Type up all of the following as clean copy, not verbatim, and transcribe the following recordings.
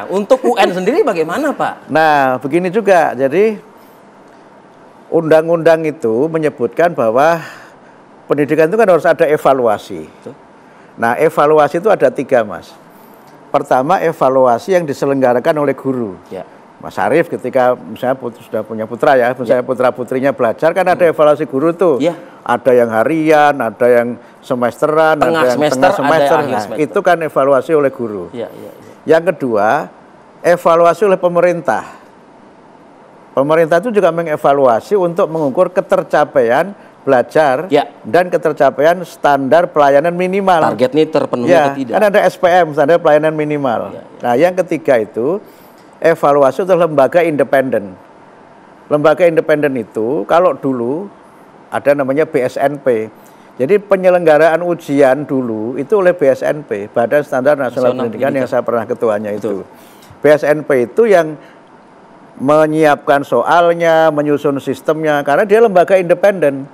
Untuk UN sendiri bagaimana, Pak? Nah, begini juga. Jadi undang-undang itu menyebutkan bahwa pendidikan itu kan harus ada evaluasi. Nah, evaluasi itu ada 3, Mas. Pertama, evaluasi yang diselenggarakan oleh guru. Ya. Mas Arief ketika misalnya sudah punya putra ya, misalnya putra-putrinya belajar kan ada evaluasi guru tuh. Ya. Ada yang harian, ada yang semesteran, Tengah ada yang semester, tengah semester. ada akhir Nah, semester. itu kan evaluasi oleh guru. Ya, ya, ya. Yang kedua, evaluasi oleh pemerintah. Pemerintah itu juga mengevaluasi untuk mengukur ketercapaian belajar dan ketercapaian standar pelayanan minimal. Target ini terpenuhi atau tidak? Kan ada SPM, standar pelayanan minimal. Nah, yang ketiga itu evaluasi untuk lembaga independen. Lembaga independen itu kalau dulu ada namanya BSNP. Jadi penyelenggaraan ujian dulu itu oleh BSNP, Badan Standar Nasional Pendidikan yang saya pernah ketuanya itu. BSNP itu yang menyiapkan soalnya, menyusun sistemnya, karena dia lembaga independen.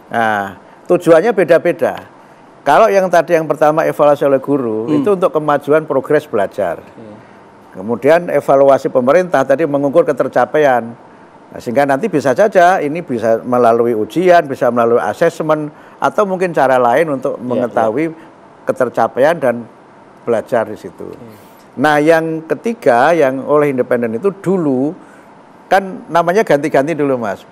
Nah, tujuannya beda-beda. Kalau yang tadi yang pertama evaluasi oleh guru, itu untuk kemajuan progres belajar. Kemudian evaluasi pemerintah tadi mengukur ketercapaian. Nah, sehingga nanti bisa saja ini bisa melalui ujian, bisa melalui asesmen, atau mungkin cara lain untuk mengetahui ketercapaian dan belajar di situ. Nah, yang ketiga yang oleh independen itu dulu kan namanya ganti-ganti dulu, Mas.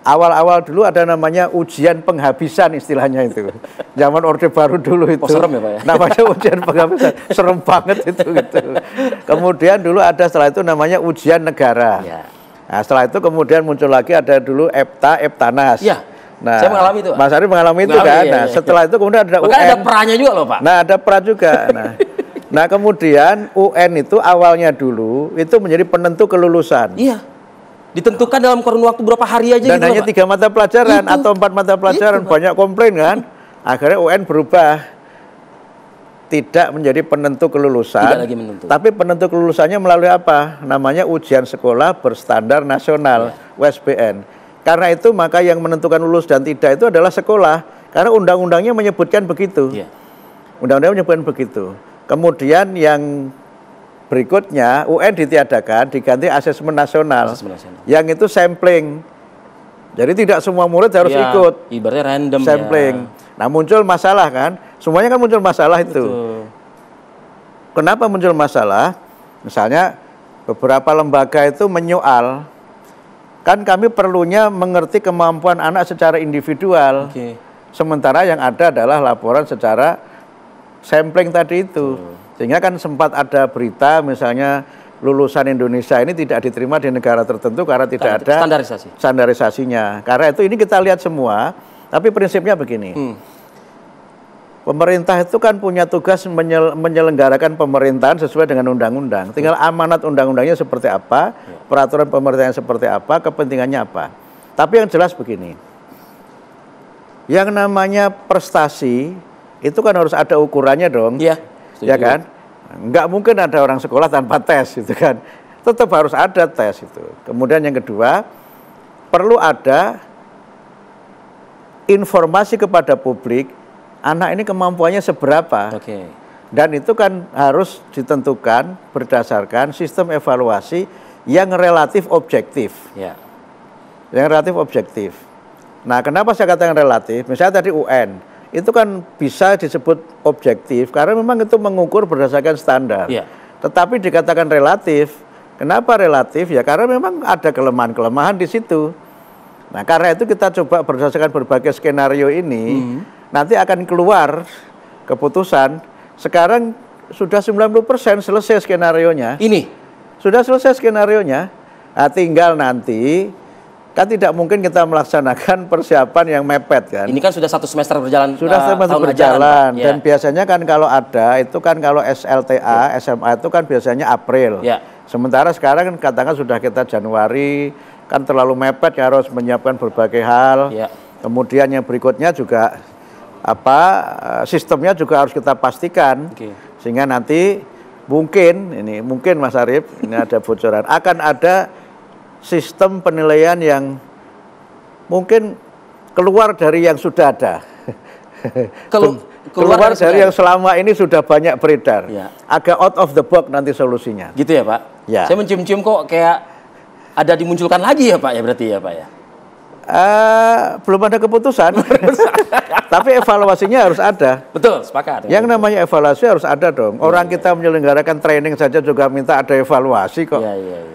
Awal-awal dulu ada namanya ujian penghabisan istilahnya itu. Zaman Orde Baru dulu itu. Serem ya, Pak ya? Namanya ujian penghabisan. Serem banget itu gitu. Kemudian dulu ada setelah itu namanya ujian negara. Ya. Nah, setelah itu kemudian muncul lagi ada dulu EPTA, EPTANAS. Ya. Nah, saya mengalami itu, Pak. Mas Ari mengalami itu kan. Nah, setelah itu kemudian ada UN. Ada perannya juga loh, Pak. Nah, ada pra juga. Nah, kemudian UN itu awalnya dulu itu menjadi penentu kelulusan. Iya. Ditentukan dalam kurun waktu berapa hari aja. Dan gitu, hanya Pak. 3 mata pelajaran atau 4 mata pelajaran, banyak komplain kan. Akhirnya UN berubah, tidak menjadi penentu kelulusan, tidak lagi menentu. Tapi penentu kelulusannya melalui apa? Namanya ujian sekolah berstandar nasional, USBN. Karena itu maka yang menentukan lulus dan tidak itu adalah sekolah, karena undang-undangnya menyebutkan begitu. Undang-undangnya menyebutkan begitu. Kemudian yang berikutnya UN ditiadakan, diganti asesmen nasional, yang itu sampling. Jadi tidak semua murid harus ikut. Ibaratnya random sampling. Nah, muncul masalah kan? Semuanya kan muncul masalah itu. Kenapa muncul masalah? Misalnya beberapa lembaga itu menyoal, kan kami perlunya mengerti kemampuan anak secara individual. Sementara yang ada adalah laporan secara sampling tadi itu. Sehingga kan sempat ada berita misalnya lulusan Indonesia ini tidak diterima di negara tertentu karena tidak ada standarisasinya. Karena itu ini kita lihat semua, tapi prinsipnya begini. Pemerintah itu kan punya tugas menyelenggarakan pemerintahan sesuai dengan undang-undang. Tinggal amanat undang-undangnya seperti apa, peraturan pemerintahan seperti apa, kepentingannya apa. Tapi yang jelas begini, yang namanya prestasi itu kan harus ada ukurannya dong. Ya kan? Nggak mungkin ada orang sekolah tanpa tes gitu kan. Tetap harus ada tes itu. Kemudian yang kedua, perlu ada informasi kepada publik, anak ini kemampuannya seberapa. Dan itu kan harus ditentukan berdasarkan sistem evaluasi yang relatif objektif. Yang relatif objektif. Nah, kenapa saya katakan relatif? Misalnya tadi UN, itu kan bisa disebut objektif karena memang itu mengukur berdasarkan standar. Tetapi dikatakan relatif. Kenapa relatif? Ya karena memang ada kelemahan-kelemahan di situ. Nah, karena itu kita coba berdasarkan berbagai skenario ini, nanti akan keluar keputusan. Sekarang sudah 90% selesai skenarionya. Sudah selesai skenarionya. Nah, tinggal nanti kan tidak mungkin kita melaksanakan persiapan yang mepet kan. Ini kan sudah 1 semester berjalan. Sudah semester berjalan. Dan biasanya kan kalau ada, itu kan kalau SLTA, SMA itu kan biasanya April. Sementara sekarang kan katakan sudah kita Januari, kan terlalu mepet ya, harus menyiapkan berbagai hal. Kemudian yang berikutnya juga sistemnya juga harus kita pastikan. Sehingga nanti mungkin Mas Arief, ini ada bocoran, akan ada sistem penilaian yang mungkin keluar dari yang sudah ada. keluar dari yang selama ini sudah banyak beredar. Ya. Agak out of the box nanti solusinya. Gitu ya Pak? Ya. Saya mencium-cium kok kayak ada dimunculkan lagi ya Pak ya berarti ya Pak ya? Belum ada keputusan. Tapi evaluasinya harus ada. Betul, sepakat. Yang namanya evaluasi harus ada dong. Orang kita menyelenggarakan training saja juga minta ada evaluasi kok.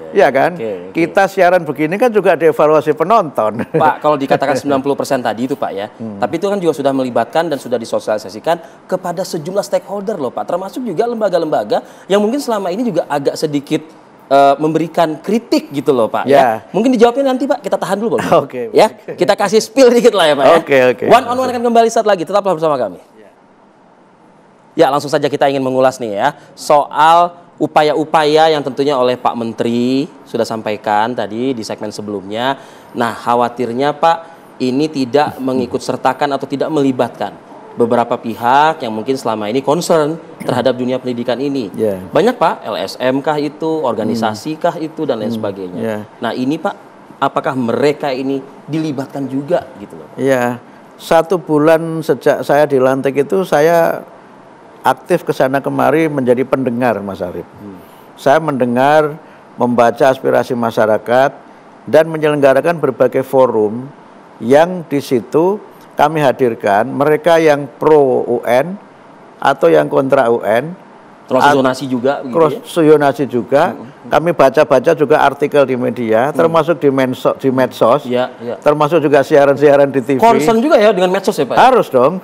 Iya kan? Kita siaran begini kan juga ada evaluasi penonton. Pak, kalau dikatakan 90% tadi itu Pak ya, tapi itu kan juga sudah melibatkan dan sudah disosialisasikan kepada sejumlah stakeholder loh Pak, termasuk juga lembaga-lembaga yang mungkin selama ini juga agak sedikit memberikan kritik gitu loh Pak ya. Mungkin dijawabnya nanti Pak, kita tahan dulu Pak. Oke. Ya, kita kasih spill dikit lah ya Pak ya. Oke. One on one akan kembali saat lagi, tetaplah bersama kami. Ya, langsung saja kita ingin mengulas nih ya soal upaya-upaya yang tentunya oleh Pak Menteri sudah sampaikan tadi di segmen sebelumnya. Nah, khawatirnya Pak ini tidak mengikut sertakan atau tidak melibatkan beberapa pihak yang mungkin selama ini concern terhadap dunia pendidikan ini. Banyak Pak, LSM kah itu, organisasi kah itu, dan lain sebagainya. Nah ini Pak, apakah mereka ini dilibatkan juga gitu loh? Iya, 1 bulan sejak saya dilantik itu saya aktif ke sana kemari menjadi pendengar Mas Arief. Saya mendengar, membaca aspirasi masyarakat, dan menyelenggarakan berbagai forum yang di situ kami hadirkan mereka yang pro UN atau yang kontra UN. Termasuk zonasi juga. Zonasi juga. Kami baca-baca juga artikel di media, termasuk di medsos, termasuk juga siaran-siaran di TV. Concern juga ya dengan medsos ya Pak? Harus dong.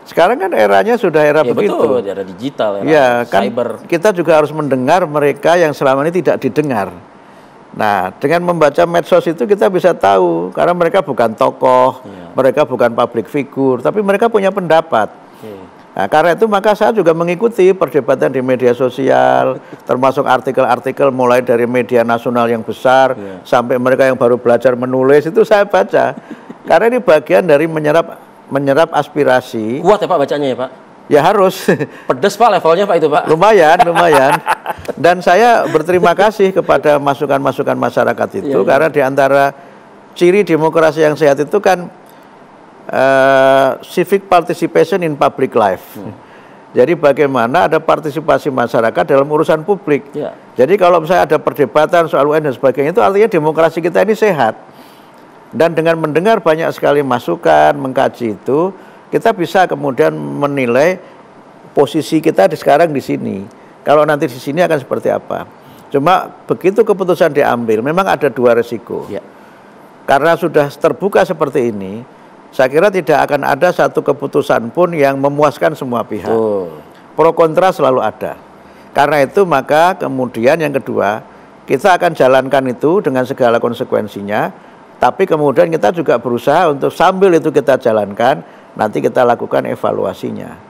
Sekarang kan eranya sudah era begitu. Betul, era digital, era cyber. Kan kita juga harus mendengar mereka yang selama ini tidak didengar. Nah, dengan membaca medsos itu kita bisa tahu, karena mereka bukan tokoh, mereka bukan public figure, tapi mereka punya pendapat. Nah, karena itu maka saya juga mengikuti perdebatan di media sosial, termasuk artikel-artikel mulai dari media nasional yang besar, sampai mereka yang baru belajar menulis, itu saya baca. Karena ini bagian dari menyerap aspirasi. Kuat ya Pak bacanya ya Pak? Ya harus. Pedes Pak levelnya Pak itu Pak? Lumayan. Dan saya berterima kasih kepada masukan-masukan masyarakat itu, karena di antara ciri demokrasi yang sehat itu kan civic participation in public life. Jadi bagaimana ada partisipasi masyarakat dalam urusan publik. Jadi kalau misalnya ada perdebatan soal UN dan sebagainya, itu artinya demokrasi kita ini sehat. Dan dengan mendengar banyak sekali masukan, mengkaji itu, kita bisa kemudian menilai posisi kita sekarang di sini. Kalau nanti di sini akan seperti apa. Cuma begitu keputusan diambil, memang ada 2 resiko. Karena sudah terbuka seperti ini, saya kira tidak akan ada satu keputusan pun yang memuaskan semua pihak. Pro kontra selalu ada. Karena itu maka kemudian yang kedua, kita akan jalankan itu dengan segala konsekuensinya, tapi kemudian kita juga berusaha untuk sambil itu kita jalankan, nanti kita lakukan evaluasinya.